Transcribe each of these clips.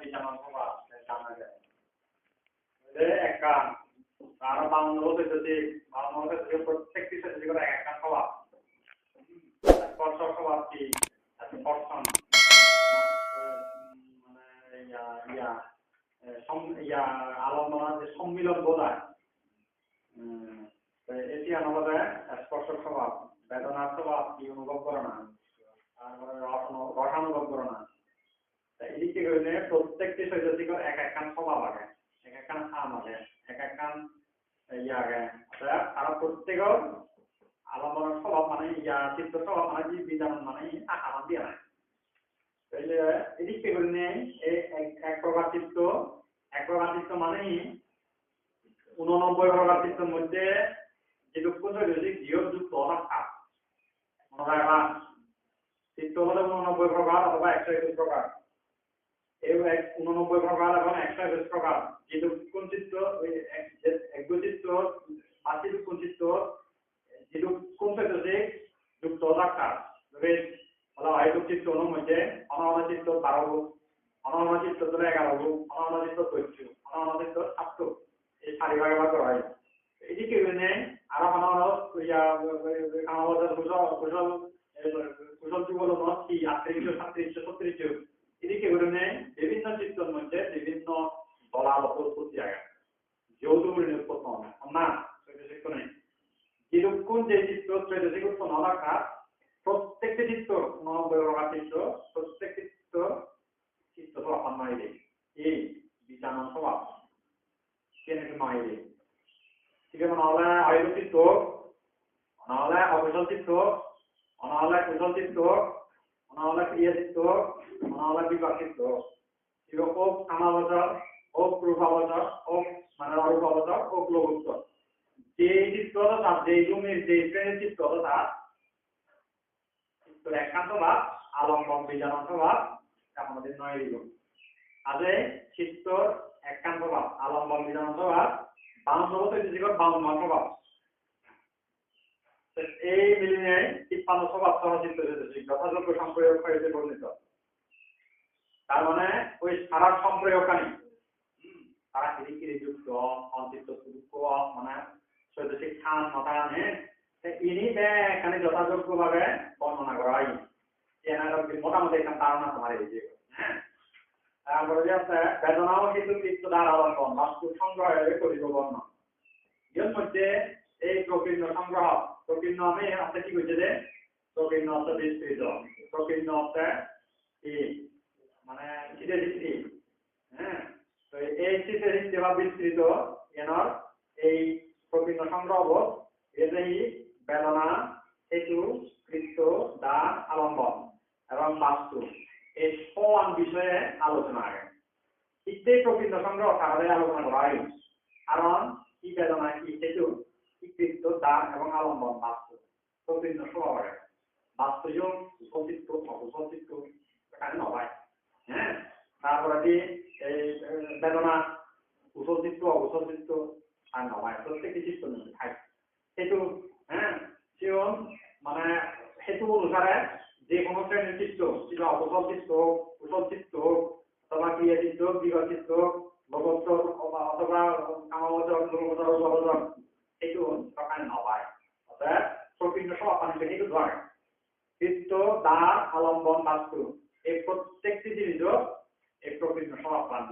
বিজামান স্বভাব জানা যায় একটা আর বাংলা বলতে প্রত্যেকটি সাথে করে একটা স্বভাব স্পর্শক স্বভাব কি স্পর্শন মানে আলম্বনা যে সম্মিলন বোঝায় এটি আমাদের স্পর্শক স্বভাব বেদনার স্বভাব কি অনুভব করে না তারপরে রসানুভব করে না এদিকে হইলে প্রত্যেকটি শৈশিকর এক একখান স্বভাব আগে এক একখান হাম আগে এক একখান আগে তারা প্রত্যেকের আলম্বনার স্বভাব মানে চিত্ত স্বভাব মানে যে বিধান মানে আকার দিয়ে নাই তাইলে এদিকে হইলে এক প্রকার চিত্ত মানে 89 প্রকার চিত্তের মধ্যে যেটুকু শৈশিক জিহযুক্ত অনাক্ষা মনে রাখবা চিত্ত হলে 89 প্রকার অথবা 121 প্রকার এই 89 প্রকার এবং 121 প্রকার যেটুকু চিত্ত একচিত্ত বাকিটুকু চিত্ত যেটুকু শৈশিক যুক্ত অনাক্ষা বলা হয় চিত্ত মধ্যে অনাহত চিত্ত 12 রূপ অনাহত চিত্ত 11 রূপ অনাহত চিত্ত 14 অনাহত চিত্ত 7 এই 4 ভাগে ভাগ করা হয় এদিকে মানে আরো কুশল যুগল নদী 38 এদিকে মানে বিভিন্ন চিত্তর মধ্যে বিভিন্ন দলাবত উৎপত্তি আগে যৌতুক উৎপন্ন হয় না শৈশিক নেই যেরকম যে চিত্র শৈশিক উৎপন্ন রাখা প্রত্যেকটি চিত্র 89 প্রকার চিত্র প্রত্যেকটি চিত্ত স্বভাব নয় এই বিজামান স্বভাব কেন নয় ঠিক আছে নহলে অয়ুব চিত্ত নহলে অকুশল চিত্ত নহলে কুশল চিত্ত নহলে ক্রিয়া চিত্ত নহলে বিপাক চিত্ত এরকম কামাবচর ও রূপাবচর ও মানে অরূপাবচর ও ক্লোবচর যে চিত্তটা তার যে রুমের যে শ্রেণীর চিত্তটা তার চিত্তর একান্ত ভাব আলম্বন বিজামান স্বভাব আমাদের নয় রূপ আগে চিত্তর একান্ত ভাব আলম্বন বিজামান স্বভাব বাউন্ন স্বভাব এই মিলিয়ে 53 স্বভাব সহ চিত্ত যথাযোগ্য সম্প্রয়োগ হয়েছে বর্ণিত তার মানে ওই সারা সম্প্রয়োগকারী তারা কিরিকিরি যুক্ত অন্তিত্ব যুক্ত মানে শৈশিক খান মতানে ইনি এখানে যথাযোগ্য ভাবে বর্ণনা করা হয় মোটামুটি এখানে ধারণা তোমার এই যে হ্যাঁ তারপরে যে আছে বেদনাও কিন্তু চিত্ত দ্বারা আলম্বন বাস্তু সংগ্রহের করিব বর্ণ এর মধ্যে এই প্রকীর্ণ সংগ্রহ প্রকীর্ণ আমি আছে কি হয়েছে যে প্রকীর্ণ অর্থ বিস্তৃত প্রকীর্ণ অর্থে কি মানে চিত্তে চিত্তি হ্যাঁ তো এই চিত্তে চিত্তি বা বিস্তৃত এনার এই প্রকীর্ণ সংগ্রহ এটাই বেদনা হেতু কৃত্য দান আলম্বন এবং বাস্তু এই সমান বিষয়ে আলোচনা আগে চিত্তেই প্রকৃত সংগ্রহ তাহলে আলোচনা করা হয় কারণ কি বেদনা কি হেতু কি কৃত্য দান এবং আলম্বন বাস্তু প্রকৃত স্বভাব আগে বাস্তু সচিত্ত অসচিত্ত এখানে নয় হ্যাঁ তারপরে এই বেদনা কুশলচিত্ত অকুশলচিত্ত আর নয় প্রত্যেকটি চিত্ত মধ্যে থাকে হেতু হ্যাঁ সেও মানে হেতু অনুসারে যে কোনো শ্রেণীর চিত্ত সেটা অকুশল চিত্ত কুশল চিত্ত অথবা ক্রিয়া চিত্ত বিভাগ চিত্ত ভগবত অথবা কামাবচর গুরুবচর ভগবচর হেতু সকালে নয় অর্থাৎ প্রকৃত স্বভাব পানি হেতু ধরে চিত্ত দান আলম্বন বাস্তু এই প্রত্যেকটি জিনিস এই প্রকৃত স্বভাব পানি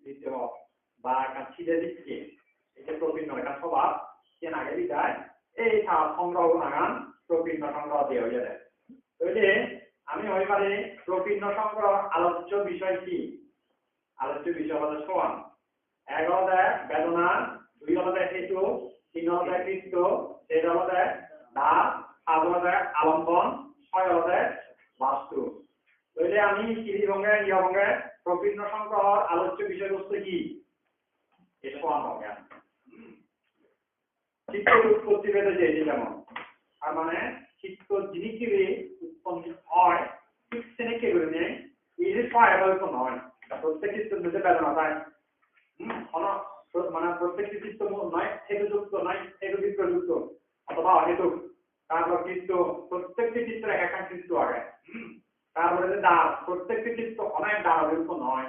দিতে হবে বা একটা ছিঁড়ে দিচ্ছে এই যে প্রকৃত একটা স্বভাব কেন আগে বিদায় এই সংগ্রহ আগান প্রকৃত সংগ্রহ দিয়ে হয়ে যায় তাহলে আমি ওইবারে প্রকৃত সংগ্রহ আলোচ্য বিষয় কি আলোচ্য বিষয় হলো সমান 1 হলো বেদনা 2 হলো হেতু 3 হলো কৃত্য 4 হলো দান 5 হলো আলম্বন 6 হলো বাস্তু তাহলে আমি কিরিভঙ্গে নিয়ভঙ্গে প্রকৃত সংগ্রহ আলোচ্য বিষয়বস্তু কি এটা সমান হবে চিত্তের উৎপত্তি পেতে চেয়েছি যেমন তার মানে চিত্ত জিনিসগুলি উৎপন্ন হয় ঠিক সেনেকে করে নেই এই যে সহায়তা নয় প্রত্যেক চিত্তের মধ্যে বেদনা পায় মানে প্রত্যেকটি চিত্ত নয় হেতুযুক্ত নয় হেতুযুক্ত অথবা অহেতুক তারপর চিত্ত প্রত্যেকটি চিত্রের এক একটা চিত্ত আগে তারপরে যে দাঁড় প্রত্যেকটি চিত্ত অনেক দাঁড়াযুক্ত নয়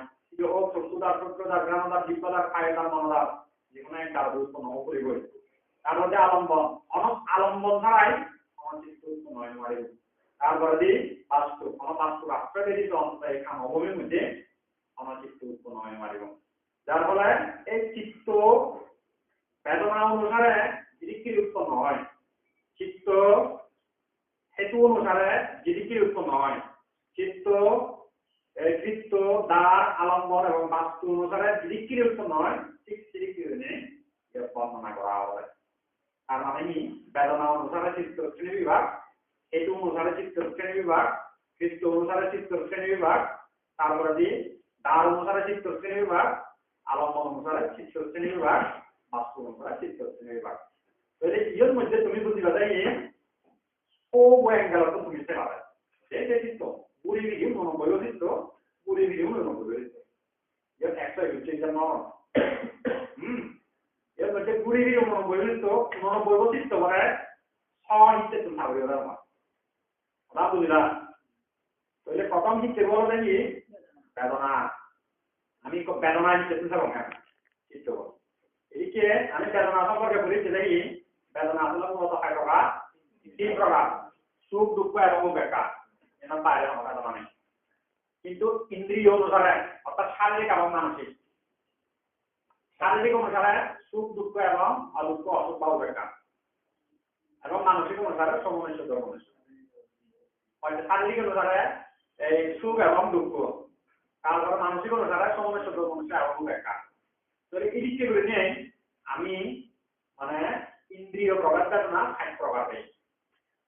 স্থূলতার সূক্ষ্মতার ঘ্রাণতার দিব্যতার কায়তার মনতার যেকোনো একটা উৎপন্ন করিবই তার মধ্যে আলম্বন আলম্বন ছাড়াই আমার চিত্ত উৎপন্ন হয় মারিব তারপরে দি বাস্তু রাষ্ট্র ব্যতীত অন্তত এই কামভূমির মধ্যে আমার চিত্ত উৎপন্ন হয় মারিব যার ফলে এই চিত্ত বেদনা অনুসারে জিদিকির উৎপন্ন হয় চিত্ত হেতু অনুসারে জিদিকির উৎপন্ন হয় চিত্ত কৃত্য দ্বার আলম্বন এবং বাস্তু অনুসারে জিদিকির উৎপন্ন হয় ঠিক জিদিকির নিয়ে বর্ণনা করা হবে তার মানে কি বেদনা অনুসারে চিত্ত শ্রেণী বিভাগ হেতু অনুসারে চিত্ত শ্রেণী বিভাগ কৃত্য অনুসারে চিত্ত শ্রেণী বিভাগ তারপরে দিয়ে দ্বার অনুসারে চিত্ত শ্রেণী বিভাগ আলম্বন অনুসারে চিত্ত শ্রেণী বিভাগ বাস্তু অনুসারে চিত্ত শ্রেণী বিভাগ তো এর মধ্যে তুমি বুঝিবা যে ও অ্যাঙ্গেল তো তুমি সেটা পাবে এই চিত্ত পুরি ভিডিও মনোবল চিত্ত পুরি ভিডিও মনোবল চিত্ত এর একটা হচ্ছে যেন এর মধ্যে পুরি ভিডিও মনোবল চিত্ত করে সাহিত্যে তুমি থাকবে না না বুঝলা তাহলে প্রথম চিত্তে বলো দেখি বেদনা আমি বেদনা চিত্তে তুমি থাকবো কেন চিত্ত বল এদিকে আমি বেদনা সম্পর্কে বলেছি দেখি বেদনা আসলে মূলত হয় প্রকার তিন প্রকার সুখ দুঃখ এবং উপেক্ষা এর বাইরে আমার বেদনা নেই কিন্তু ইন্দ্রিয় অনুসারে অর্থাৎ শারীরিক এবং মানসিক শারীরিক অনুসারে সুখ দুঃখ এবং অদুঃখ অসুখ বা উপেক্ষা এবং মানসিক অনুসারে সমমনস্য ধর্মনস্য শারীরিক অনুসারে এই সুখ এবং দুঃখ তারপরে মানসিক অনুসারে সমমনস্য ধর্মনস্য এবং উপেক্ষা তাহলে এই দিকটি করে নিয়ে আমি মানে ইন্দ্রিয় প্রকার বেদনা ৬০ প্রকার দেই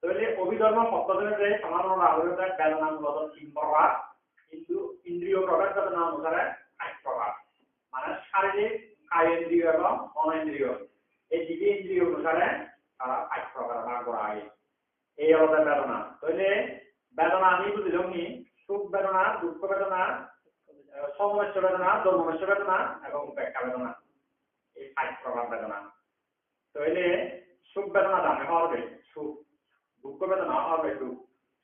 তাহলে অভিধর্ম পদ্ধতিতে সমাধান আলোচনা বেদনা মূলত ৩ প্রকার কিন্তু ইন্দ্রিয় প্রকার বেদনা অনুসারে ৬০ প্রকার মানে শারীরিক কায়েন্দ্রিয় এবং মনেন্দ্রিয় এই দিকে ইন্দ্রিয় অনুসারে তারা ৬০ প্রকার ভাগ করা হয় এই হলো বেদনা তাহলে বেদনা আমি বুঝলাম কি সুখ বেদনা দুঃখ বেদনা সমমনস্য বেদনা ধর্মনস্য বেদনা এবং উপেক্ষা বেদনা এই ৬০ প্রকার বেদনা তাহলে সুখ বেদনা দামে হবে সুখ দুঃখ বেদনা হবে দুঃখ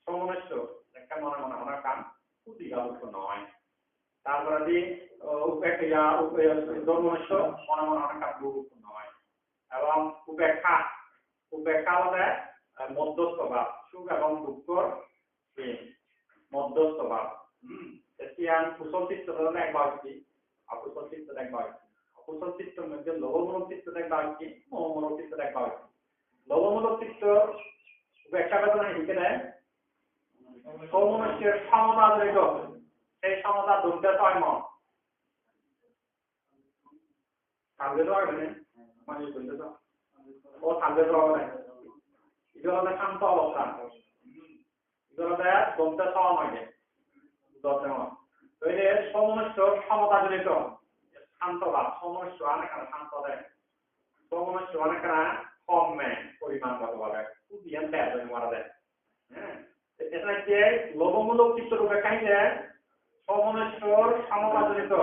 সমমনস্য একটা মনে মনে মনে কাম উদ্দীপনা উৎপন্ন হয় তারপরে যে উপেক্ষা ধর্মনস্য মনে মনে অনেক কাম দুঃখ উৎপন্ন হয় এবং উপেক্ষা হলে মধ্যস্থ ভাব সুখ এবং দুঃখর মধ্যস্থ ভাব এতিয়া কুশল চিত্ত হলে একবার কি অকুশল চিত্ত একবার অকুশল চিত্তের মধ্যে লোভমূলক চিত্ত একবার কি মোহমূলক চিত্ত একবার কি লোভমূলক চিত্ত উপেক্ষা বেদনা হিসেবে সমমনস্যের সমতা জড়িত সেই সমতা দুর্গা ছয় মন থাকবে তো হবে মানে বলতে তো ও থাকবে তো হবে এটা হলো শান্ত অবস্থা এটা হলো দমতে ছয় মাগে দমতে মন তো এর সমমনস্য সমতা জড়িত শান্ত ভাব সমমনস্য অনেক শান্ত দেয় সমমনস্য অনেক কমে পরিমাণগতভাবে উদ্যান দেয় মারা দেয় হ্যাঁ এটা হচ্ছে লোভমূলক চিত্ত রূপে খাইলে সমমনস্যর সমতাজনিত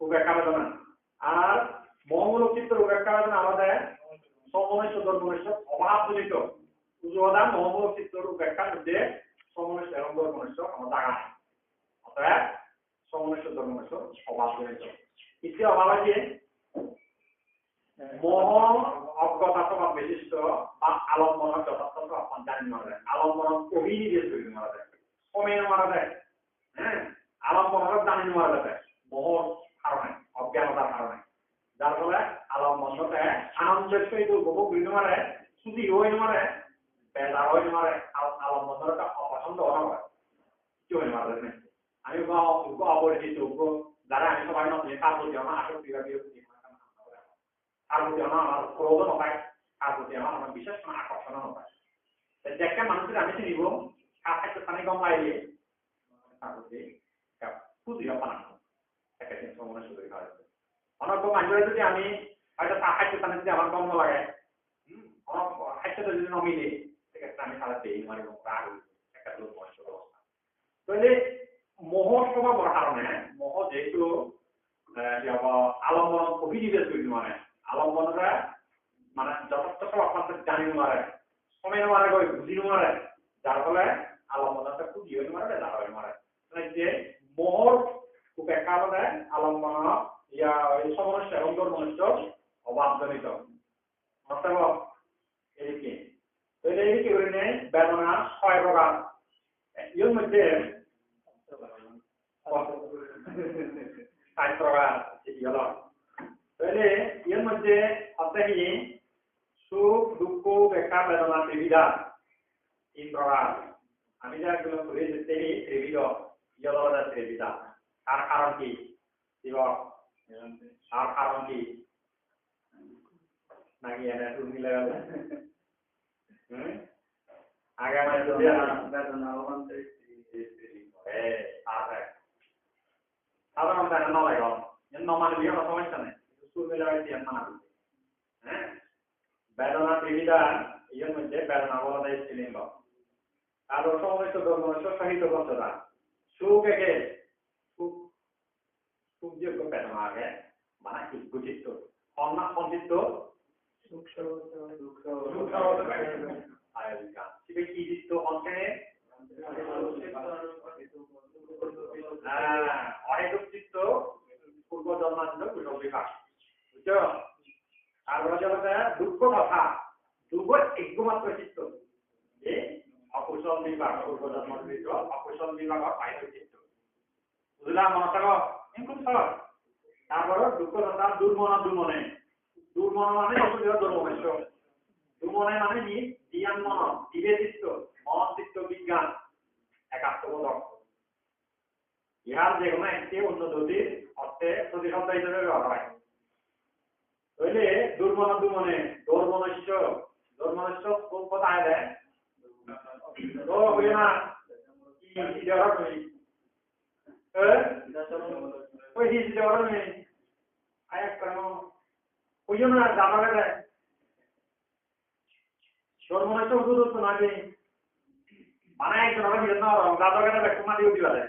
উপেক্ষা বেদনা আর মোহমূলক চিত্ত উপেক্ষা বেদনা আমাদের সমমনস্য ধর্মনস্য অভাবজনিত উজোদান মোহমূলক চিত্ত উপেক্ষার মধ্যে সমমনস্য এবং ধর্মনস্য আমার জায়গা নেই অতএব সমমনস্য ধর্মনস্য অভাবজনিত ইতি অভাব আছে মোহ অজ্ঞতা স্বভাব বিশিষ্ট বা আলম্বন যথার্থ স্বভাব জানি মারা যায় আলম্বন অভিনিবেশ করে মারা যায় কমে মারা যায় হ্যাঁ আলম্বন জানি মারা যায় মোহর কারণে অজ্ঞানতার কারণে যার ফলে আলম্বনতে আনন্দের সহিত উপভোগ হইতে পারে ছুটি হইতে পারে বেজার হইতে পারে আলম্বনটা অপছন্দ হওয়া পারে কি হইতে পারে আমি অপরিচিত যারা আমি সবাই নতুন তার প্রতি আমার আসক্তি বা বিরক্তি তার প্রতি আমার ক্রোধ নপায় তার প্রতি আমার বিশেষ কোনো আকর্ষণ নপায় একটা মানুষের আমি চিনিব তার একটা স্থানে কম লাইলে তার প্রতি খুবই অপনাম একটা সময় শুরু করা হয়েছে অনেক মানুষের যদি আমি হয়তো তার খাদ্য স্থানে যদি আমার কম লাগে অনেক খাদ্যটা যদি নমিলে সেক্ষেত্রে আমি তারা দেই মানে রাগ একটা লোক মনসুর অবস্থা তাহলে মোহর স্বভাব কারণে মোহ যেহেতু আলম্বন অভিনিবেশ করি মানে আলম্বনরা মানে যথার্থ স্বভাব আপনাদের জানি মারে সময় মারে গই বুঝি মারে যার ফলে আলম্বনটা খুব ইয়ে মারে যার হয়ে মারে যে মোহর উপেক্ষা আলম্বন ওই সমস্যা এবং দুর্মনুষ্য অভাবজনিত অর্থাৎ এদিকে এদিকে করে বেদনা 6 প্রকার এর মধ্যে 7 প্রকার এটি হলো তাহলে এর মধ্যে অর্থাৎ সুখ দুঃখ উপেক্ষা বেদনা ত্রিবিধা 3 প্রকার আমি যেগুলো বলে দিচ্ছি ত্রিবিধ ইহলোক ত্রিবিধা তার কারণ কি দিবক তার কারণ কি নাকি এটা তুমি মিলে গেল আগে মানে যদি বেদনা অবন্তে সাধারণত এটা নয় গো নমান বিয়ে সমস্যা নেই স্কুল মিলে হয়েছে মানা হ্যাঁ বেদনা ত্রিবিধা এর মধ্যে বেদনা বলা স্ত্রীলিঙ্গ আর সমস্ত ধর্মস্য সাহিত্য পঞ্চদা সুখ একে সুখ সুখ যে বেদনা আগে মানে গুচিত্ত অন্না সঞ্চিত সুখ আয়োজিকা শিবে কি দিত অন্তরে অহেতুক চিত্ত পূর্ব জন্মান্ত কুশল বিকাশ বুঝছো আর বলা দুঃখ কথা দুঃখ একমাত্র চিত্ত যে অকুশল বিভাগ পূর্ব জন্মকৃত অকুশল বিভাগ অহেতুক চিত্ত বুঝলাম মনে থাকো খুব সহজ তারপরে দুঃখ কথা দুর্মনে মানে দুর্মনেশ্ব দুর্মনে মানে কি জ্ঞান মন জীবে চিত্ত মন চিত্ত বিজ্ঞান একাত্মবোধক ইহার যে কোনো একটি অন্য দুটির অর্থে প্রতিশব্দ হিসেবে ব্যবহার হয় তাহলে দুর্মনে দুর্মনস্য কোন কোথায় দেয় তো হইল না কি দেওয়ার তুমি ওই হিস দেওয়ার নেই আয়াত কেন হইল না জানা দেয় দুর্মনস্য হুজুর তো নাকি মানে একজন হবে না দাদা কেন দেখো না ডিউটি বাজে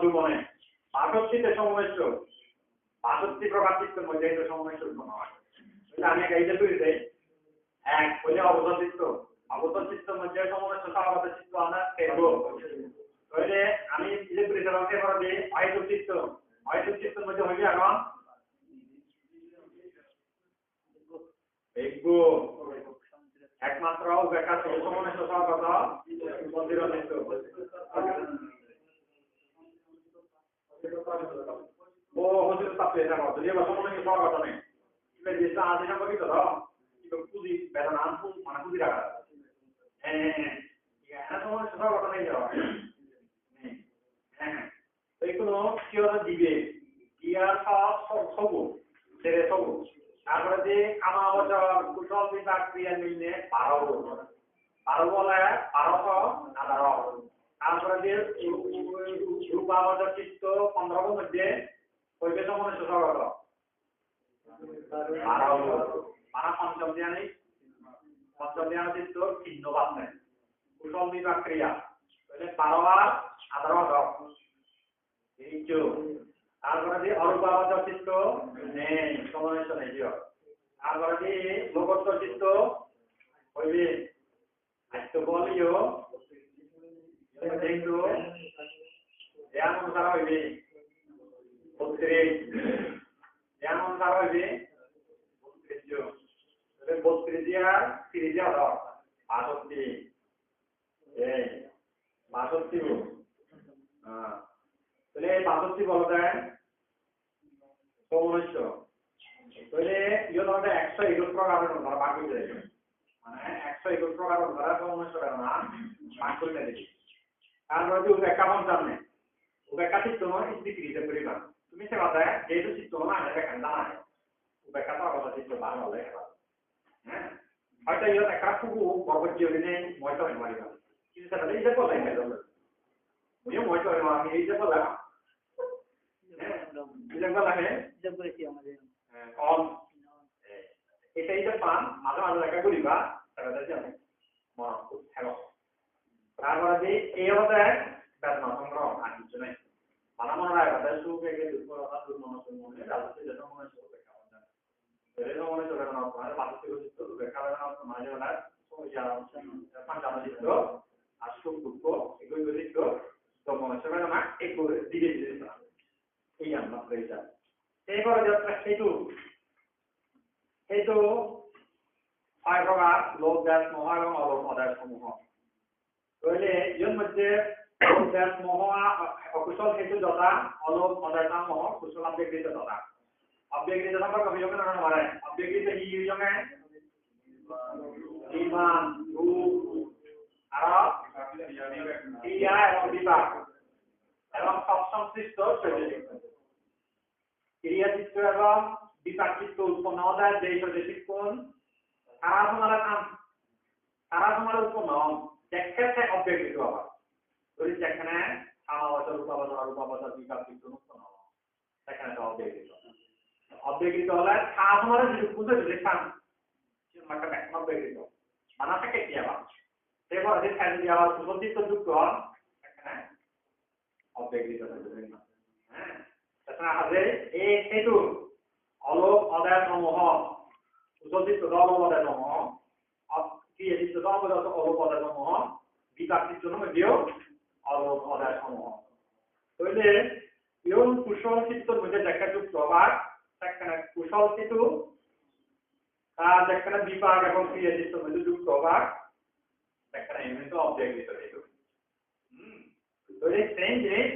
দুর্মনে ৬২ সমস্য ৬২ প্রকার চিত্তের মধ্যে সমস্যা উৎপন্ন হয় আমি এইটা তৈরি দেয় এক হইলে অবসর চিত্ত অবসর চিত্তের মধ্যে সমস্ত স্বভাবত চিত্ত আমরা দেখবো তাহলে আমি যে পরিচালনাকে করে দিই অহেতুক চিত্তের মধ্যে হইলে এখন দেখবো একমাত্র উপেক্ষা থেকে সমস্ত স্বভাবত মন্দির চিত্ত ও হচ্ছে তাপে এটা যদি আবার সমস্ত স্বভাবত নেই যেটা আদি সম্পর্কিত পুঁজি বেদনা মানে পুঁজি রাখা হ্যাঁ সমস্ত স্বভাবত নেই যাওয়া হ্যাঁ এইগুলো কি হলো দিবে ইয়ার সব সবু ছেড়ে সবু তারপরে যে কামা বছর কুশল বিভাগ ক্রিয়া মিললে 12 বলে 1218 তারপরে যে রূপাবত চিত্ত 15 মধ্যে পরিবেশ সমস্ত স্বভাবত 12 মানে পঞ্চম ধ্যান চিত্ত ভিন্ন বাদ কুশল বিভাগ ক্রিয়া তাহলে 12 আর 18 তারপরে যে অরূপাবত চিত্ত নেই সমস্যা নেই তারপরে যে লোকত্ব চিত্ত হইবে আত্ম বলিও দেখো ধ্যান অনুসার হইবে 32 ধ্যান অনুসার হইবে 32 আর 30 আর 62 এই 62 তাহলে 62 বলা যায় সমস্য তাহলে ইয়ে ধরনের 121 প্রকার ধরা ভাগ করে দেবে মানে 121 প্রকার ধরা সমস্য না ভাগ করে দেবে তারপরে যে উপেক্ষা পঞ্চান্ন উপেক্ষা চিত্ত স্থিতিতে পরিমাণ তুমি সে কথা যেহেতু চিত্ত না দেখা না উপেক্ষা তো কথা চিত্ত ভালো হলে হ্যাঁ হয়তো ইয়ে একটা খুব পর্বত জীবনে ময়তো হয়ে মারিবা কিন্তু সেটা এই যে বললাই না মুঝে ময়তো হয়ে আমি এই যে বললাম এটা পান মাঝে মাঝে দেখা করিবা তারপরে যে মন খুব ভালো তারপরে যে এই হতে বেদনা সংগ্রহ আর কিছু নেই mana mana ada suku kayak gitu kalau ada mana semuanya ada sih jadi mana suku kayak jadi mana suku kan apa ada pasti itu kayak apa mana mana so ya panjang itu asuk buku itu তো মনে হয় না একটু ধীরে ধীরে এই আমরা প্রেজা এবার যাত্রা সেতু ছয় প্রকার লোক দাস মোহ এবং অলোক অদাস সমূহ তাহলে এর মধ্যে লোক দাস মোহ অকুশল সেতু যথা অলোক অদাস মোহ কুশল অব্যকৃত যথা অব্যকৃত সম্পর্ক অভিযোগ না মানে অব্যকৃত ইউজঙে ইমান রূপ আর ক্রিয়া এবং বিপাক এবং সবসংশ্লিষ্ট শৈল্পিক ক্রিয়া চিত্র এবং বিপাক চিত্র উৎপন্ন হয় যে শৈল্পিক কোণ সারা সময় উৎপন্ন যেখানে অব্যকৃত আবার যদি যেখানে সামাবচর রূপাবচর বিপাক চিত্র উৎপন্ন হয় সেখানে অব্যকৃত হলে সারা সময় যে পুজো যেখান একটা ব্যাখ্যা অব্যকৃত মানা থাকে কি আবার এবার যে খালি আবার সুসজ্জিত যুক্ত হয় এখানে অব্যকৃত হ্যাঁ তাছাড়া আছে এই সেতু অলোক অদায় সমূহ সুসজ্জিত অলোক অদায় সমূহ ক্রিয়াচিত্ত অলোক অদায় সমূহ বিপাক চিত্র মধ্যেও অলোক অদায় সমূহ তাহলে ইয়ং কুশল চিত্তর মধ্যে দেখা যুক্ত আবার সেখানে কুশল সেতু তার যেখানে বিপাক এবং ক্রিয়াচিত্তর মধ্যে যুক্ত আবার সেখানে এমনিতে অব্যকৃত সেতু তাহলে সেম জিনিস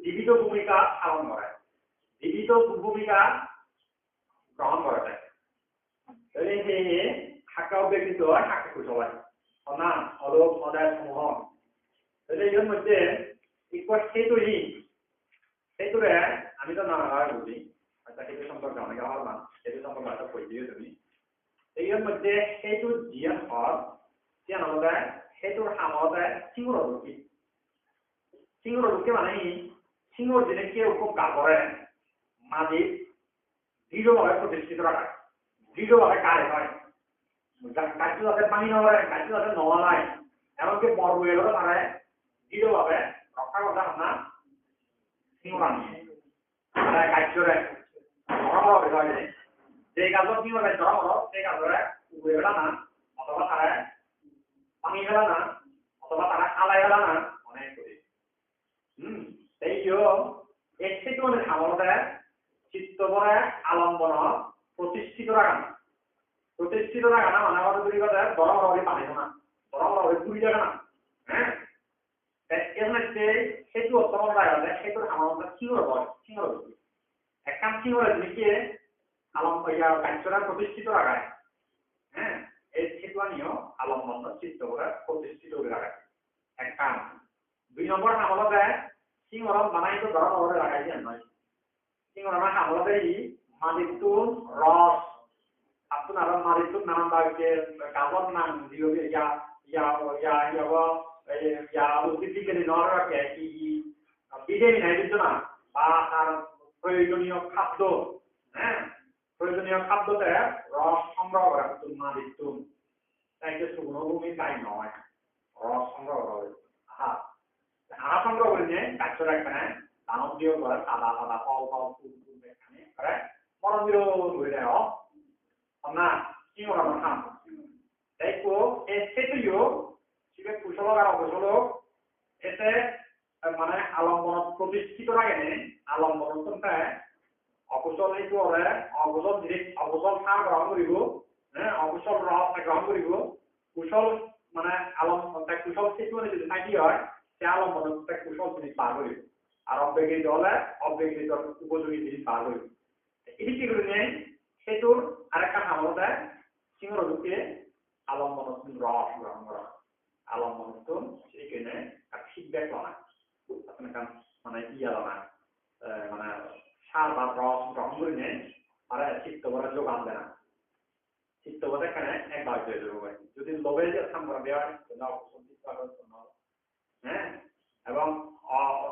জীবিত ভূমিকা পালন করে জীবিত ভূমিকা গ্রহণ করা যায় তাহলে যে হাক্কা অব্যকৃত হয় হাক্কা কুশল হয় না অলোক অদায় সমূহ তাহলে এর মধ্যে সেতুরে আমি তো নানা ভাবে বুঝি আচ্ছা সেতু সম্পর্কে অনেকে আমার না সেতু সম্পর্কে একটা বই দিয়ে তুমি এর মধ্যে সেতু জিয়ান হর জিয়ান হলে সেতুর সামতে সিংহরূপী মানে সিংহর দিনে কেউ খুব গা করে মাঝে দৃঢ়ভাবে প্রতিষ্ঠিত রাখা দৃঢ়ভাবে কারে হয় কাজু যাতে পানি না হয় কাজু যাতে নয় এমনকি পর্ব এলো তারা দৃঢ়ভাবে রক্ষা করতে না সিংহরানি তারা কাজরে ধর্ম হয় যে কাজত কি হবে ধর্ম সেই কাজরে উড়ে গেল না অথবা তারা পানি গেল না অথবা তারা খালাই গেল না অনেক করে এই সেতু সামনে চিত্তবরে আলম্বন প্রতিষ্ঠিত রাখা মানে আমাদের দুই কথা গরম হবে পানি না গরম হবে পুরি যাবে না হ্যাঁ এর মধ্যে সেতু অস্তমন রাখা সেতুর সামনে সিংহর একখান সিংহরের দিকে কার্যরা প্রতিষ্ঠিত রাখায় হ্যাঁ এই সেতু নিয়েও আলম্বন চিত্তবরে প্রতিষ্ঠিত করে রাখা একখান 2 নম্বর সামনে সিংহর বানাই তো গরম হবে রাখাই নয় সিংহর সামনে মাদিতুন রস আপনারা মারিতুন নাম বাগে কাবন নাম দিও উদ্ভিদবিজ্ঞানী নরকে কি বিদেবী নাই দিত না বা আর প্রয়োজনীয় খাদ্য হ্যাঁ প্রয়োজনীয় খাদ্যতে রস সংগ্রহ করা তুন মারিতুন তাই যে শুকনোভূমি তাই নয় রস সংগ্রহ করে আহা সংগ্রহ করে নিয়ে গাছটা এখানে দানব দিয়ে করে সাদা ফল ফুল এখানে করে মরম দিয়ে ধরে দেয় না কি ওরা না দেখো এই সেতুও শিবে কুশল আর অকুশল এতে মানে আলম্বন প্রতিষ্ঠিত রাখেনি আলম্বন কোনটা অকুশল এইটো ওরে অকুশল সার গ্রহণ করিব হ্যাঁ অকুশল রস গ্রহণ করিব কুশল মানে কুশল সেতু মানে যদি থাকি হয় সে আলম্বন কুশল জিনিস পার করিব আর অব্যকৃত হলে অব্যকৃত উপযোগী জিনিস পার করিব এটি কি করে নেই সেতুর আরেকটা সামনে সিংহরূপে আলম্বন রস গ্রহণ করা আলম্বন সেখানে ফিডব্যাক লনা মানে লনা মানে সার বা রস গ্রহণ করে নেই আর চিত্তবরে যোগান দেয় না চিত্তবরে এখানে একবার হয়ে যাবে যদি লোভে যে স্থান করা দেওয়া হয় হ্যাঁ এবং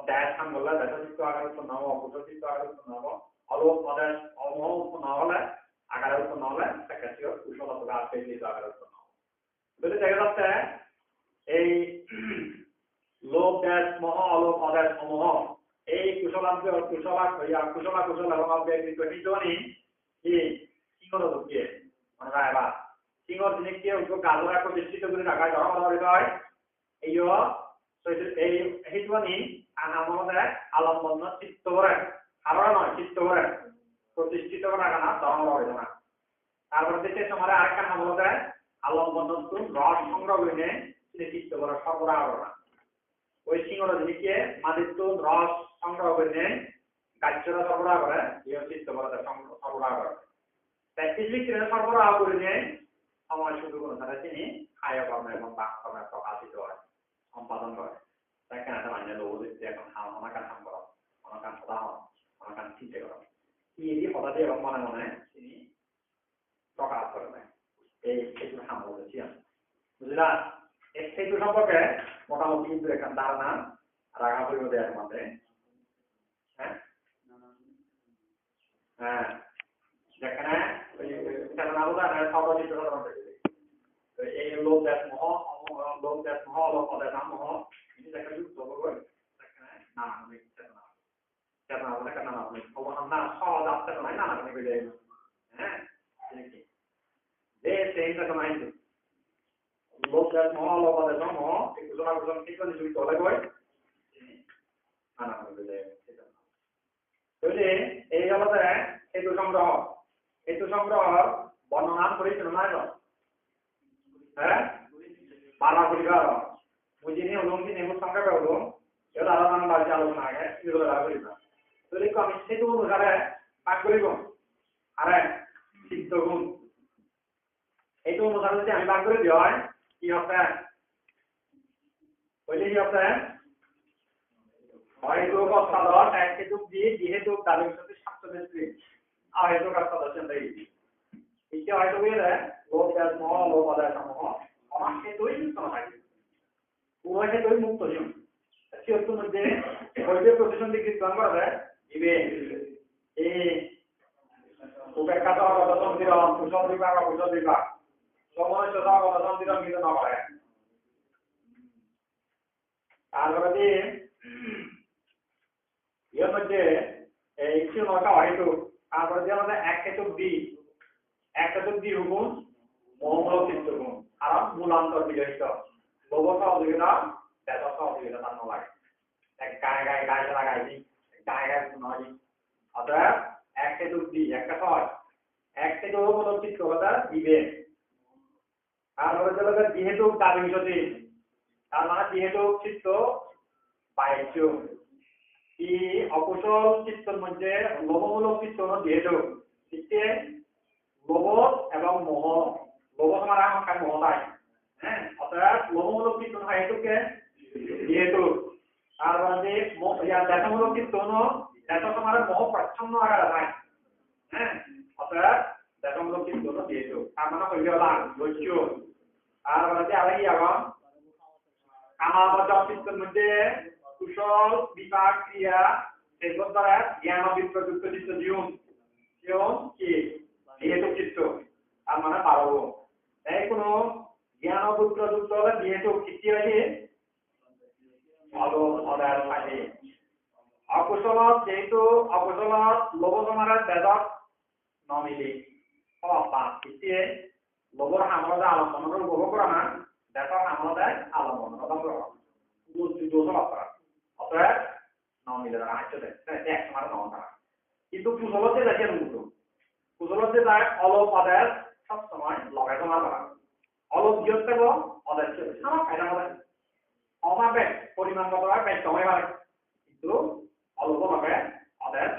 দেয় স্থান করলে দেশচিত্ত আকার উৎপন্ন হবো অকুশচিত্ত আকার উৎপন্ন হবো অলোক অদেশ অমোহ উৎপন্ন হলে আকারে উৎপন্ন হলে সেক্ষেত্রে কুশল অথবা আকারে উৎপন্ন হবে যদি দেখা যাচ্ছে এই লোভ দেশ মহ অলোক অদেশ সমূহ এই কুশলা এবং অব্যক্তিত্ব নিজনি কি সিংহর ঢুকিয়ে মনে রাখা এবার সিংহর জিনিসকে গাজরা প্রতিষ্ঠিত করে রাখা ধর্ম হয় এই হিটবানি আমাদের আলম্বন চিত্ত করে হারা নয় চিত্ত করে প্রতিষ্ঠিত করে রাখা না ধর্ম হবে না তারপর দেশে সময় আরেকটা নাম বলতে আলম্বন রস সংগ্রহ করে চিত্ত করে সরবরাহ করা ওই সিংহর জিনিসকে মাদিত্য রস সংগ্রহ করে গাছরা সরবরাহ করে চিত্ত করে সরবরাহ করে তাই সরবরাহ করে সময় শুরু করে তারা তিনি খায় কর্ম এবং বাক কর্মে প্রকাশিত হয় সম্পাদন করে তাই কেন একটা মান্য লোক দিচ্ছে এখন অনাকান কাম করো অনাকান সদা হন অনাকান চিন্তা করো এই হঠাৎ এবং মনে মনে তিনি প্রকাশ করে নেয় এই সেতুর সামনে বলেছি আমি বুঝলা এই সেতু সম্পর্কে মোটামুটি কিন্তু একটা ধারণা রাখা পরিব দেওয়ার মধ্যে হ্যাঁ হ্যাঁ যেখানে সর্বচিত্র এই লোক দেশ মহ লোক অদেশ মহ ini saya kerja untuk apa? Saya nama kami চেতনা বলে একটা নাম আপনি অবহান না সহজ আসতে নয় নাম আপনি কইলে হ্যাঁ দেখি যে সেইটা তো নাই লোক দেশ মহ লোক অদেশ মহ একটু জনা বুঝন ঠিক করে শুরু করে কই নাম আপনি কইলে তাহলে এই জগতে হেতু সংগ্রহ বর্ণনা করেছিল না হ্যাঁ বারবার পরিবার বুঝিনি উলঙ্গি নেবুর সংখ্যা পেল এগুলো আলোচনা বাড়ছে আলোচনা আগে এগুলো ব্যবহার করি না তাহলে আমি সেতু অনুসারে ভাগ করিব আরে সিদ্ধ গুণ এইটু অনুসারে যদি আমি ভাগ করে দিই হয় কি হবে বলি কি হবে হয়তো কষ্টাদশ এক হেতু দিয়ে যেহেতু তাদের সাথে স্বাস্থ্য আর হেতু কষ্টাদশ এটা হয়তো গেলে লোক দেশ মহ লোক অদেশ সমূহ আমার হেতুই মুক্ত থাকে উভয় হেতুই মুক্ত জীবন সেতুর মধ্যে হইতে প্রতিষ্ঠান দিকে করা যায় ইবে এই উপেক্ষা অগত সন্ধির কুশল বিভাগ সময় সোজা অগত সন্ধির মিলিত না করে তারপরে এর মধ্যে এই কিছু নয়টা হয়তো তারপরে যে আমাদের এক হেতু দি হুকুম মঙ্গল চিত্ত গুণ আর মূলান্তর বিজয়িত লোভ সহযোগিতা দেশ সহযোগিতা তার নলাগে এক গায়ে লাগাইছি গায়ে নয় অর্থাৎ এক হেতু দি একটা হয় এক থেকে মূল চিত্ত কথা দিবে তারপরে যে যেহেতু দাবি সতী তার মানে যেহেতু চিত্ত পাইছ কি অকুশল চিত্তর মধ্যে লোভমূলক চিত্ত যেহেতু চিত্তে লোভ এবং মোহ লোভ তোমার আমার মোহ নাই হ্যাঁ অর্থাৎ লোভমূলক চিত্ত হয় হেতুকে যেহেতু তারপরে দেশমূলক চিত্ত দেশ তোমার মোহ প্রচ্ছন্ন আকারে নাই হ্যাঁ অর্থাৎ দেশমূলক চিত্ত যেহেতু তার মানে হইল লক্ষ্য তারপরে আলাই এখন কামাবদ্ধ চিত্তের মধ্যে কুশল বিপাক ক্রিয়া সেগুলোর দ্বারা জ্ঞান অভিপ্রযুক্ত চিত্ত জীবন কি যেহেতু চিত্ত তার মানে পারব তাই কোনো জ্ঞান অভিপ্রযুক্ত হলে যেহেতু কৃতি হয়ে অদায় থাকে অকুশলত যেহেতু অকুশলত লোভ তোমার বেদক নমিলি কৃতি লোভর হামলাতে আলম্বন লোভ করা না দেখো হামলাতে আলম্বন দোষ করা অতএব নমিলে এক সময় নম করা কিন্তু কুশলতে দেখে মুক্ত কুশলতে যায় অলপ অদেশ সবসময় লগাই জমা করা অলপ জিয়ত থাকব অদেশ আমার ফায়দা হবে অভাবে পরিমাণগত ব্যয় সময় বাড়ে কিন্তু অল্প ভাবে অদেশ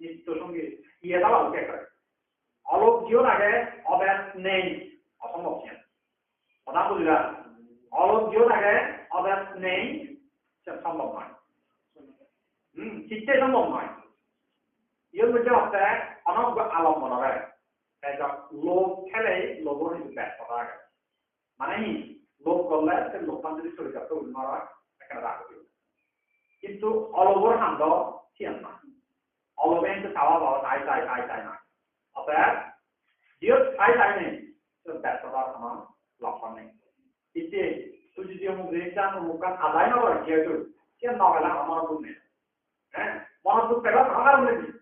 নিত্য সঙ্গী ইয়ে দেওয়া উঠে করে অলপ জিও লাগে অদেশ নেই অসম্ভব ছিল কথা বুঝলা অলপ জিও লাগে অদেশ নেই সম্ভব নয় চিত্তে সম্ভব নয় ইয়ের মধ্যে হচ্ছে অনজ্ঞ আলম্বন হবে লোভ খেলে লোভর ব্যস্ততা আগে মানে লোভ করলে সে লোকমান যদি শরীর যাতে উন্নয়ন হয় এখানে রাখবে কিন্তু অলভর হান্দ চিয়ান না অলভে কিন্তু চাওয়া পাওয়া চাই না অতএব জিও চাই নেই ব্যস্ততার কোনো লক্ষণ নেই ইতি তুই যদি মুখ আদায় না করে যেহেতু সে নগেলা আমার দুধ নেই হ্যাঁ মনের দুধ পেলা ভাঙার মনে দিই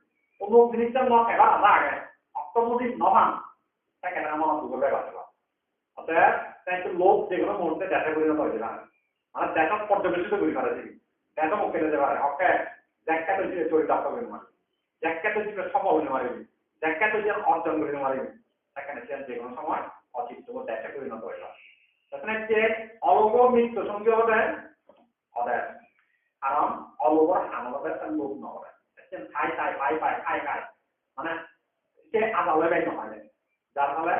অমুক জিনিসটা ন পেলা না আগে অক্টোমোটিভ নমান তাকে আমার দুধ পেলা পেলা অতএব তাই একটু লোক যেগুলো মুহূর্তে দেখা করে পারে না মানে দেখা পর্যবেসিত করে পারে দেখা মুখ ফেলে যেতে পারে ওকে দেখা তো চরিত্র করে মারে দেখা তো সফল হয়ে মারে দেখা তো অর্জন করে মারে সেখানে সে যে কোনো সময় অচিত্ত দেখা করে না পারে সেখানে যে অলব মৃত্যু সঙ্গে হবে ওদের কারণ অলবর হানবের তার লোক নয় খাই খাই পাই পাই খাই খাই মানে সে আদালে গাই নহয় যার ফলে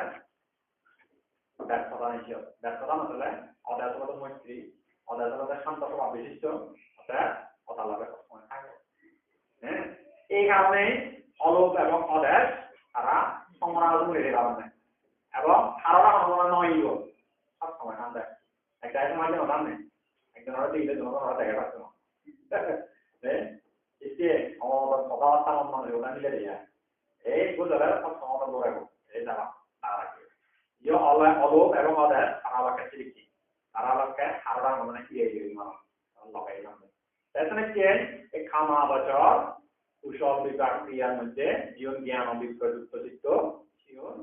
ব্যর্থতা নিশ্চয় ব্যর্থতা নচলে ওদের আসলে মৈত্রী ওদের আসলে শান্ত স্বভাব বিশিষ্ট অতএব অদালতে সবসময় থাকে হ্যাঁ এই কারণে অলোক এবং ওদের তারা সমালোচনা মেরে কারণে এবং কারোর আলোচনা নয় সবসময় কান দেয় একটা একজন মাঝে ওখান নেই একজন ওরা দিলে তোমার ওরা দেখে পাচ্ছ না কথাবার্তা মনে ওটা মিলে দিয়ে এই বুঝলে সব সমাধান লড়াইব এই যাবা তারা অলোক এবং ওদের তারা আলাকে চিরিকি তারা আলাকে হারড়া মানে কি লগাই এখানে কি এই খামা বছর কুশল বিভাগ ক্রিয়ার মধ্যে জীবন জ্ঞান অভিজ্ঞযুক্ত চিত্ত জীবন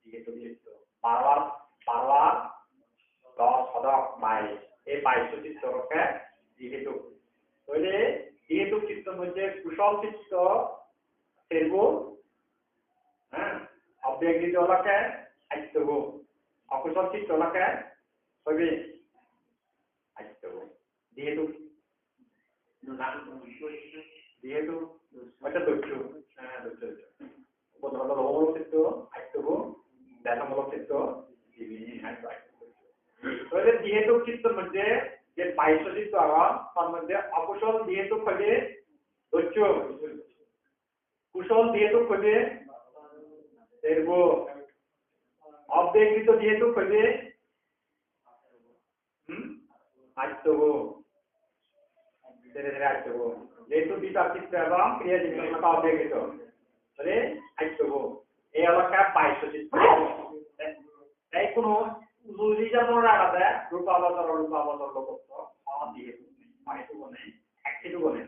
যেহেতু চিত্ত বারবার বারবার 10 শতক 22 এই 22 চিত্তকে যেহেতু তাহলে যেহেতু চিত্তের মধ্যে কুশল চিত্ত সেরব হ্যাঁ অব্যক্তিত হলাকে আইত্যব অকুশল চিত্ত হলাকে হইবে আইত্যব যেহেতু যেহেতু ওইটা দস্যু হ্যাঁ দস্যু প্রথমত রোমূলক চিত্ত আইত্যব দেখামূলক চিত্ত তাহলে যেহেতু চিত্তের মধ্যে যে 22 চিত্ত আগাম তার মধ্যে অকুশল যেহেতু খোঁজে দস্যু কুশল যেহেতু খোঁজে সেরব অব্যক্তিত যেহেতু খোঁজে আইত্যব ধীরে ধীরে আইত্যব যেহেতু বিপাক চিত্ত এবং ক্রিয়া চিত্ত অব্যক্তিত তাহলে আইত্যব এই এলাকা 22 চিত্ত তাই কোনো উজুলিজাতনের আলাদা রূপাবতর লোকত্ব যেহেতু মাইটুকু নেই একটিটুকু নেই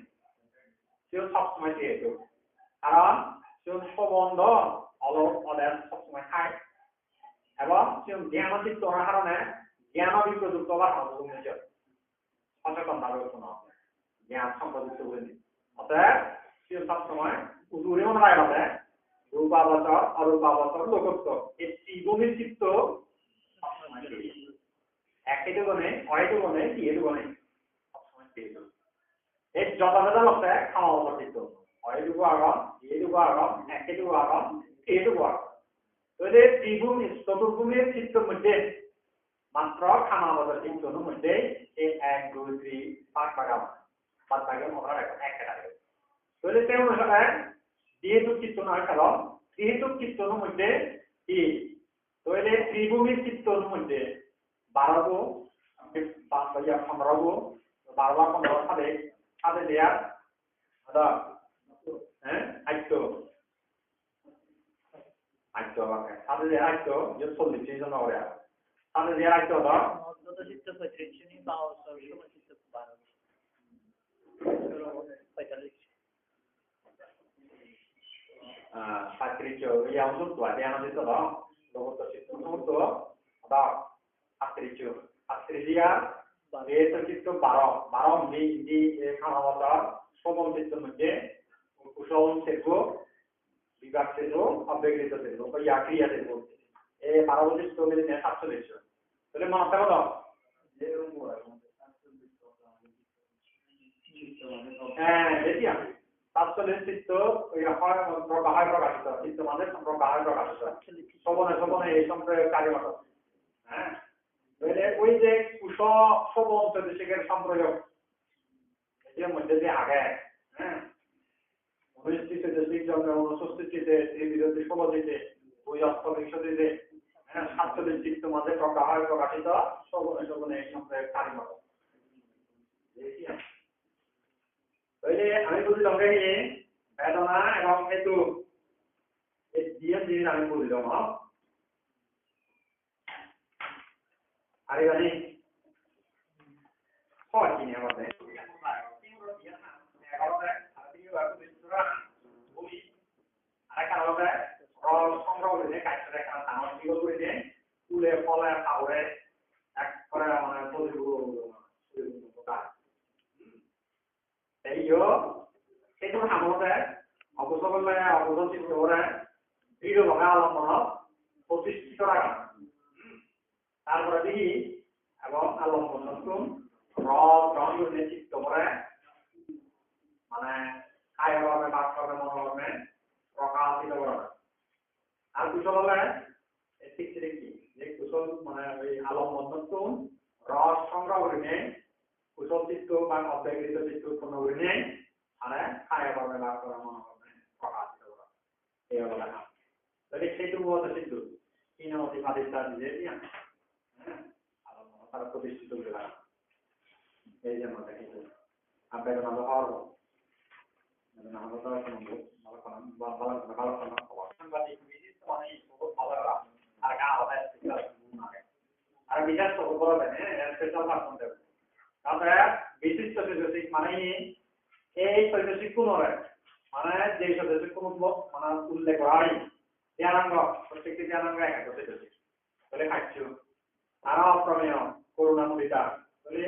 সেও সবসময় যেহেতু কারণ সেও সম্বন্ধ অলক অদের সবসময় খায় এবং সে জ্ঞান চিত্ত হওয়ার কারণে জ্ঞান অভিজ্ঞযুক্ত বা সচেতন ভাবে শোনা জ্ঞান সম্পর্কিত বলে অতএব সে সবসময় উজুরে মনে রায় হবে রূপাবতর অরূপাবতর লোকত্ব এই ত্রিগুণের চিত্ত একটুকু নেই অনেকটুকু নেই যেহেতু নেই সবসময় যেহেতু এই যথাযথ হচ্ছে খামাবতর চিত্ত অনেকটুকু আগম যেহেটুকু আগম একটুকু আগম যেহেটুকু আগম তাহলে ত্রিগুণ চতুর্গুণের চিত্তের মধ্যে মাত্র খামাবতর চিত্তর মধ্যে এই 1 2 3 5 ভাগ আমরা একটা থাকে তাহলে সেই অনুসারে যেহেতু চিত্ত নয় কারণ যেহেতু চিত্তর মধ্যে কি তাহলে ত্রিভূমির চিত্তর মধ্যে 12 গো 15 গো 12 15 সাথে দেয়ার হ্যাঁ আইত্য সাথে দেয়ার আইত্য যে 40 জন হবে সাথে দেয়ার আইত্য দাও চিত্ত 35 নি বা সবসময় চিত্ত 35 yang untuk dua dia nanti tu dah logo tu itu ada dia itu itu baru di kamar motor semua itu mungkin usahawan servo bigar servo objek itu servo apa ya kriya servo baru itu tu ni satu lesu jadi mana tahu dah jadi ya তাৎক্ষণিক চিত্ত ওই প্রকাশ প্রকাশিত চিত্ত মানে প্রকাশ প্রকাশিত শোভনে এই সম্প্রদায়ের কার্যমত হ্যাঁ ওই যে কুশ শোভন চতুর্দিকের সম্প্রয়োগ এর মধ্যে যে আগে হ্যাঁ 19 জন্মে 69 বিরোধী 16 ওই অষ্টবিংশতিতে হ্যাঁ 47 চিত্ত মাঝে প্রকাশ প্রকাশিত শোভনে এই সম্প্রদায়ের কার্যমত আমি বুঝলাম যে বেদনা এবং হেতু এই জিনিস আমি বুঝলাম আর এখানে হয় কিনে আমাদের কারণে সারাদিকে বাকু দিছরা ভূমি আর কারণে রস সংগ্রহ করে কাটতে একটা তামার দিও করে দেন ফুলে ফলে খাওয়ারে এক করে মানে প্রতিগুলো কথা এইও সেইটো সামতে অবসরলে অবসর করে দৃঢ় ভাবে আলম্বন প্রতিষ্ঠিত রাখা তারপরে দেখি এবং আলম্বন নতুন রস রঙের নেতৃত্ব করে মানে কায়ভাবে বাস্তবে মনোভাবে প্রকাশিত করা আর কুশল হলে ঠিক কি যে কুশল মানে ওই আলম্বন নতুন রস সংগ্রহ করে নেই কুশল চিত্ত বা অব্যবহৃত চিত্ত উৎপন্ন করে নেই আর কায়ভাবে বাস্তবে মনোভাবে প্রকাশিত করা এই হলো লেখা তাহলে সেইটুকু হতে সিদ্ধ তিন অতিবাদিত দিয়ে দিয়া হ্যাঁ আলম্বন তারা প্রতিষ্ঠিত করে রাখা এই যে আমরা দেখি আপনাকে ভালো হওয়ার আমাদের ভালো করেন ভালো করেন সাংবাদিক বিশিষ্ট মানে ভালো আর গা আলাদা আর বিশেষ বড় স্পেশাল পার্সন দেবে তারপরে বিশিষ্ট সদস্য মানে এই সদস্য কোন মানে যে সদস্য কোন মানে উল্লেখ করা হয় ধ্যানাঙ্গ প্রত্যেকটি ধ্যানাঙ্গ এক এক সদস্য বলে খাচ্ছ আরো অপ্রমেয় করুণামূলিতা বলে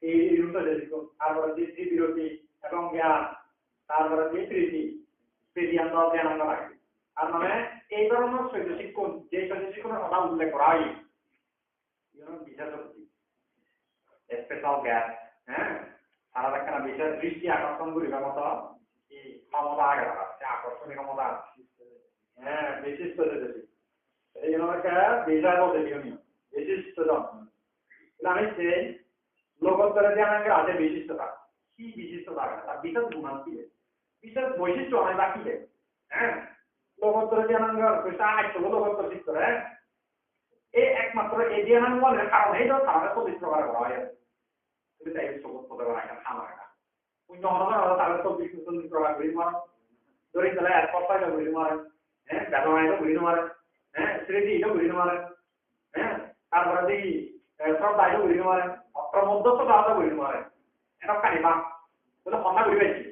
এই তারপরে দৃষ্টি বিরতি এবং জ্ঞান তারপরে স্মৃতি আমরা জ্ঞানাঙ্গ রাখি আর মানে এই ধরনের শৈশিক কোন যে শৈশিক কথা উল্লেখ করা হয় বিশেষ শক্তি স্পেশাল জ্ঞান হ্যাঁ সারা দেখা বিশেষ দৃষ্টি আকর্ষণ করিবার মতো কি ক্ষমতা আগে সে আকর্ষণীয় ক্ষমতা হ্যাঁ বিশিষ্ট শৈশিক এই জন্য একটা বিষয় বলতে বিশিষ্ট জন্ম আমি সেই লোকোত্তর জ্ঞানাঙ্গের আছে বিশিষ্টতা কি বিশিষ্টতা তার বিশেষ গুণান কি বিশেষ বৈশিষ্ট্য হয় বা কি হ্যাঁ লোকোত্তর জ্ঞানাঙ্গের সাহায্য লোকোত্তর চিত্তরে এই একমাত্র এই জ্ঞানাঙ্গের কারণেই তো তারা চল্লিশ প্রকার করা হয় তুমি তাই সবুজ পদে রাখা খানা রাখা অন্য হলো তারা চল্লিশ প্রকার ঘুরি মারেন ধরি তাহলে এক পর্যায়ে ঘুরি মারেন হ্যাঁ বেদনায় ঘুরি মারেন হ্যাঁ স্মৃতিটা ঘুরি মারেন হ্যাঁ তারপরে দেখি শ্রদ্ধায় ঘুরি মারেন মধ্যস্থ দাওয়াটা বলি মারে এটা কানিবা বলে সন্ধ্যা ঘুরি পাইছি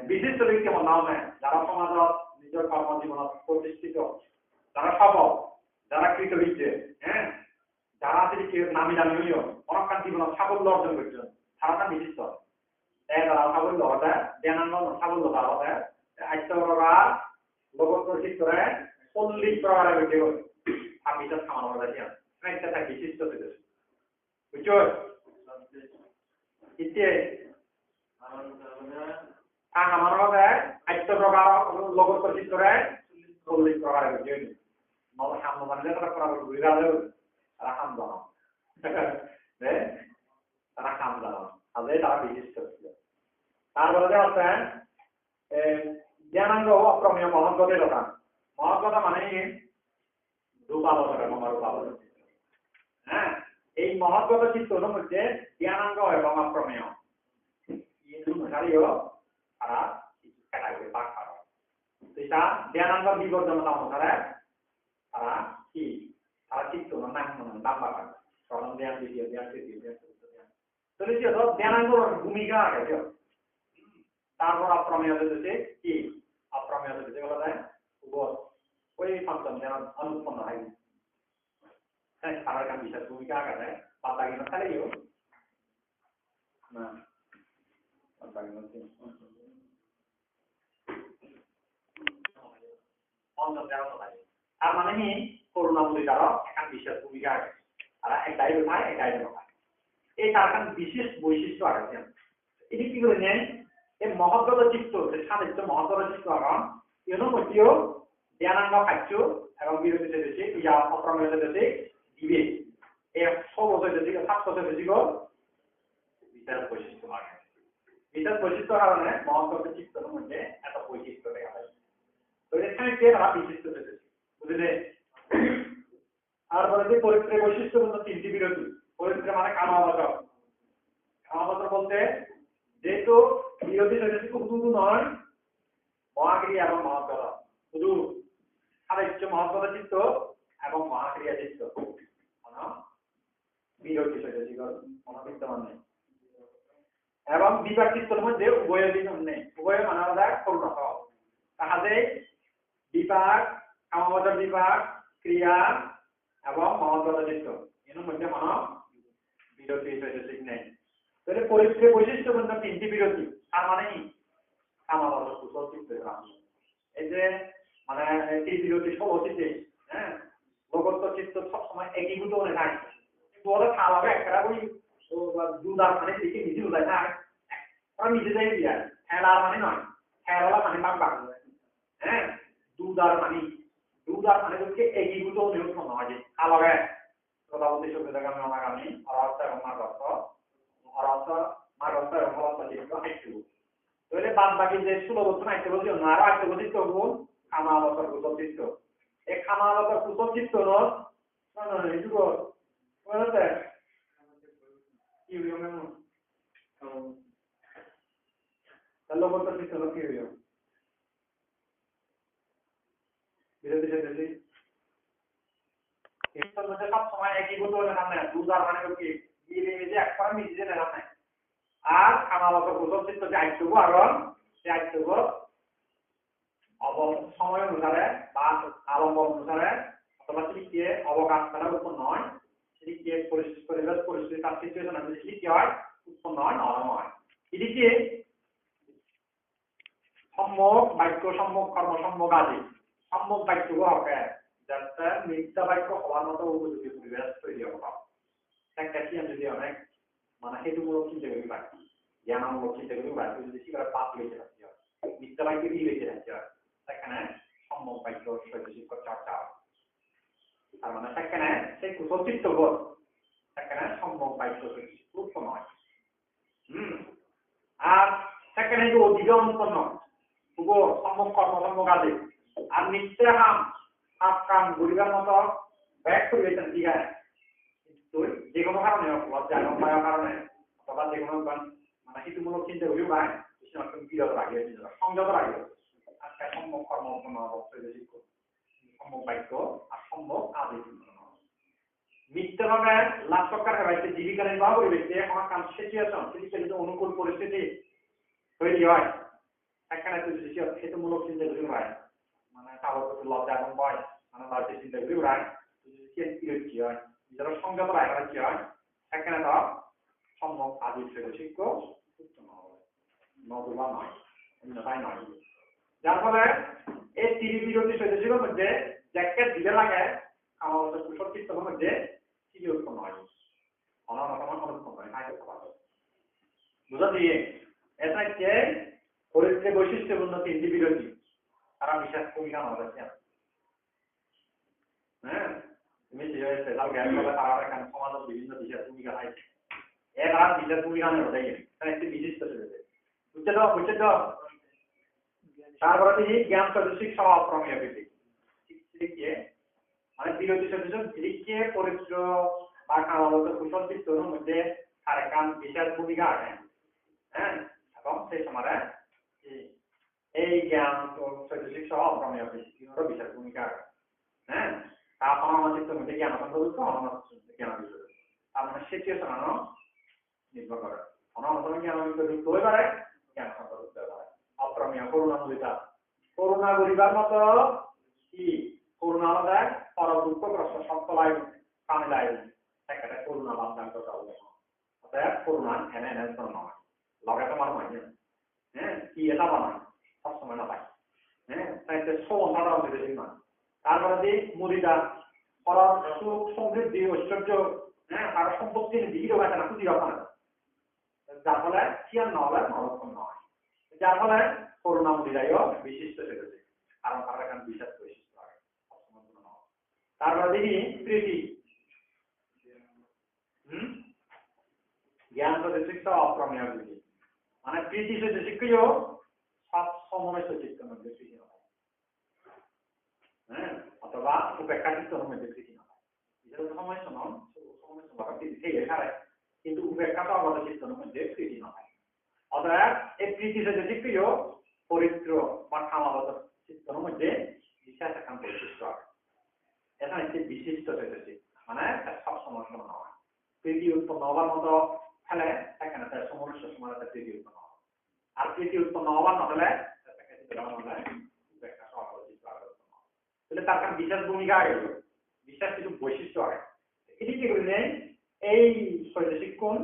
বিশিষ্ট ব্যক্তি সন্ধাও নাই যারা সমাজত নিজৰ কর্ম জীবনত প্রতিষ্ঠিত যারা সফল যারা কৃতবিদ্য হ্যাঁ যারা নামি দামি হইও অনেকখান জীবনত সাফল্য অর্জন করছে তারা বিশিষ্ট যারা সাফল্য হতে জ্ঞানাঙ্গ সাফল্য তার হতে আত্ম প্রকার লোকোত্তর চিত্তরে 40 প্রকারে বেটে গেল আর বিশেষ খামানো হতে একটা বিশিষ্ট হইতেছে বুঝছো ইতে আমার হবে আত্ম প্রকার লোকোত্তর চিত্তরে 40 প্রকারে বেটে গেল নলে সামনে বানলে তারা প্রকার ঘুরে গেল তারা খাম দাও তারা খাম দাও তাহলে তারা বিশিষ্ট ছিল তারপরে হচ্ছে জ্ঞানাঙ্গ অপ্রমেয় মহৎগতের কথা মহৎগতা মানে রূপাবতার রূপাবতার হ্যাঁ এই মহৎগত চিত্তর মধ্যে জ্ঞানাঙ্গ এবং অপ্রমেয় এই অনুসারীও তারা ক্যাটাগরি ভাগ করা সেটা জ্ঞানাঙ্গ বিবর্ধনতা অনুসারে তারা কি তারা চিত্ত নাম নাম ভাগ প্রথম জ্ঞান দ্বিতীয় জ্ঞান তৃতীয় জ্ঞান চতুর্থ জ্ঞান তাহলে কি হলো জ্ঞানাঙ্গর ভূমিকা আছে তারপর অপ্রমেয় হচ্ছে কি অপ্রমেয় হচ্ছে বলা যায় উপর ওই পঞ্চম জ্ঞান অনুৎপন্ন হয় সারা বিশেষ ভূমিকা আছে পাতা গেল তাহলে কি না পাতা গেল পঞ্চম জ্ঞান থাকে তার মানে কি করুণামূলিকারও একটা বিশেষ ভূমিকা আছে তারা একটাই উঠায় একটাই উঠায় এই তার একটা বিশেষ বৈশিষ্ট্য আছে এটি কি করে নেন এই মহৎগত চিত্ত যে সাধিত্য মহৎগত চিত্ত এখন এর মধ্যেও জ্ঞানাঙ্গ খাদ্য এবং বিরতি সেদেশে ইয়া অপ্রমেয় সেদেশে দিবে এই সব সেদেশে ছাত্র সেদেশে বিশেষ বৈশিষ্ট্য হয় বিশেষ বৈশিষ্ট্যের কারণে মহৎগত চিত্তের মধ্যে এত বৈশিষ্ট্য দেখা যায় তো এখানে কে তারা বিশিষ্ট সেদেশে বুঝলে আর বলে যে পরিত্রের বৈশিষ্ট্য বলতে তিনটি বিরতি পরিত্র মানে কামাবাচক কামাবাচক বলতে যেহেতু বিরোধী সেদেশে খুব শুধু নয় মহাক্রিয়া এবং মহৎগত শুধু সাহিত্য মহৎগত চিত্ত এবং মহাক্রিয়া চিত্ত বিরোধী সেদেশে মনোবিদ্যমান নেই এবং বিপাক চিত্তের মধ্যে উভয় বিধান নেই, উভয় মানে হলো করুণা সহ তাহাতে বিপাক কামবাচক বিপাক ক্রিয়া এবং মহৎগত চিত্ত এর মধ্যে মন বিরতি চৈতসিক নেই। তাহলে পরিত্রে বৈশিষ্ট্যপূর্ণ তিনটি বিরতি তার মানে কি কামবাচক কুশল চিত্ত। এই যে মানে এই বিরতি সব অতীতে হ্যাঁ ভগবত চিত্ত সবসময় একীভূত হয়ে থাকে, কিন্তু ওরা খাওয়াবে একটা ওই দুধার মানে দেখে নিজে উদায় থাকে, ওরা নিজে যাই দিয়ে খেলার মানে নয়, খেলা মানে পাক পাক হ্যাঁ দুধার মানে হচ্ছে একীভূত নিরূপণ হয় যে খাওয়াবে প্রধানমন্ত্রী সুবিধাগামী অনাগামী অরাস্তা এবং মার্গস্থ এবং ফলস্থ চিত্ত হাইটু। তাহলে বাদ বাকি যে 16 বছর হাইটু বলছি অন্য আরো হাইটু বলছি তবু খামাবতর কুশল চিত্ত। এই খামাবতর কুশল চিত্ত নয় এইটুকু বুঝতে কি হইল মেমো তাহলে বলতে চিত্ত কি হইল বিরতি যেতেছি এর মধ্যে সব সময় একীভূত হলে নামে দুধার মানে কি মিলে একবার মিশে যেতে নামে আর খামাবতর কুশল চিত্ত যে আইটুকু আরন সে আইটুকু সময় অনুসারে বা আলম্ব অনুসারে অথবা সিটিকে অবকাশ দ্বারা উৎপন্ন হয়, সিটিকে পরিবেশ পরিস্থিতি তার সিচুয়েশন অনুযায়ী সিটি হয় উৎপন্ন হয় নরম হয়। এদিকে সম্যক বাক্য সম্যক কর্ম সম্যক আদি সম্যক বাক্য হবে যাতে মিথ্যা বাক্য হওয়ার মতো উপযোগী পরিবেশ তৈরি হবে। ক্যালসিয়াম যদি অনেক মানে হেতুমূলক চিন্তাগুলি পায় জ্ঞানমূলক চিন্তাগুলি পায় যদি সেগুলো পাপ লিখে রাখতে হয়, মিথ্যা বাক্য দিয়ে লিখে রাখতে হয়, সেখানে সম্যক বাক্য শৈশিক চর্চা হয়। তার মানে সেখানে সেই কুশল চিত্ত বোধ সেখানে সম্যক বাক্য শৈশিক উৎপন্ন হয়। আর সেখানে যে অধিগম উৎপন্ন শুভ সম্যক কর্ম সম্যক আদি আর নিত্যে হাম হাফ কাম গরিবার মতো ব্যাগ করিয়েছেন ঠিক আছে, যে কোনো কারণে লজ্জা এবং ভয়ের কারণে অথবা যে কোনো মানে হেতুমূলক চিন্তা হলেও পায় বিরত রাখি সংযত রাখি আজকে সম্যক কর্ম সম্যক বাক্য আর সম্যক আদি মিথ্যাভাবে লাভ সরকার হয়েছে জীবিকা নির্বাহ পরিবেশে আমার কাম সিচুয়েশন সেদিকে যদি অনুকূল পরিস্থিতি তৈরি হয় সেখানে হেতুমূলক চিন্তা গুলি হয় মানে কারোর প্রতি লজ্জা এবং ভয় মানে লজ্জা চিন্তা গুলি হয় বিরক্তি হয় নিজের সংযত রাখি হয় সেখানে তো সম্যক আদি শিক্ষ উত্তম হবে নতুবা নয় অন্যথায় নয়। যার ফলে এই তিরি বিরোধী সৈন্যশীলের মধ্যে জ্যাকেট দিলে লাগে আমার কুশল চিত্তের মধ্যে চিরি উৎপন্ন হয় অনামতমান অনুৎপন্ন হয় খাইতে পারবে বুঝা দিয়ে এটা হচ্ছে পরিত্রে বৈশিষ্ট্যপূর্ণ তিনটি বিরোধী তারা বিশেষ ভূমিকা নেওয়া যাচ্ছে। হ্যাঁ তুমি যেভাবে স্পেশাল জ্ঞান করলে তারা এখানে সমাজের বিভিন্ন বিশেষ ভূমিকা আছে এরা বিশেষ ভূমিকা নেওয়া যায় তারা একটি বিশিষ্ট ছেলেদের বুঝছে তো তারপরে তিনি জ্ঞান সদস্যিক স্বভাব প্রমেয় দিকে মানে বিরোধী সদস্য দিকে পরিত্র বা কামাবত কুশল চিত্তর মধ্যে আর একখান বিশেষ ভূমিকা আছে। হ্যাঁ এবং সেই সময় এই জ্ঞান সদস্যিক স্বভাব প্রমেয় দিকেরও বিশেষ ভূমিকা আছে। হ্যাঁ তারপর আমার চিত্তের মধ্যে জ্ঞান সন্তোষ জ্ঞান বিষয় তার মানে সিচুয়েশন নির্ভর করে অনামতন জ্ঞান যুক্ত হয়ে পারে জ্ঞান সন্তোষ হতে পারে অপ্রমেয় করুণামূলিতা করুণা করিবার মতো কি করুণা আলাদা পর দুঃখগ্রস্ত সপ্তলাই কামিলাই একটা করুণা বান্ধান কথা বলে অতএব করুণা এনে এনে নয় লগে তোমার নয় হ্যাঁ কি এটা বানায় সবসময় না পায় হ্যাঁ তাই সমাধান বেশি নয়। তারপরে যে মুদিতা পর সুখ সমৃদ্ধি ঐশ্বর্য হ্যাঁ আর সম্পত্তি দিকে হয় না খুঁজি রকম যার ফলে কি আর নহলে নরক্ষণ নয় যার ফলে করুণা মুদিরাইও বিশিষ্ট সেরেছে কারণ তারা এখানে বিশেষ বৈশিষ্ট্য হয়। তারপরে দেখি প্রীতি জ্ঞান সদস্যিক অপ্রমেয় বুঝি মানে প্রীতি সদস্যিকও সব সমবেত চিত্তের মধ্যে প্রীতি হয় হ্যাঁ অথবা উপেক্ষা চিত্তের মধ্যে প্রীতি হয় এটা তো সমস্যা নয় কিন্তু উপেক্ষা সর্বত চিত্তের মধ্যে প্রীতি হয়। অতএব এই প্রীতি সদস্যিকও পরিত্র বা কামাবত চিত্তের মধ্যে বিশেষ এখান বৈশিষ্ট্য হয়। এটা একটি বিশিষ্ট সদস্যিক মানে সব সময় নয় প্রীতি উৎপন্ন হওয়ার মতো ফেলে এখানে তার সমস্ত সময় তার প্রীতি উৎপন্ন হবে আর প্রীতি উৎপন্ন হওয়ার নহলে তাহলে তার কারণ বিশেষ ভূমিকা আগে বিশেষ কিছু বৈশিষ্ট্য আগে এটি কি করলে এই শৈলশিক কোণ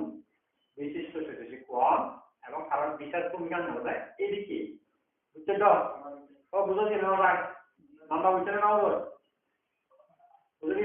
বিশিষ্ট শৈলশিক কোণ এবং কারণ বিশেষ ভূমিকা নেওয়া এদিকে বুঝছে তো ও বুঝেছি না ভাই নাম্বার বুঝছে না বুঝলি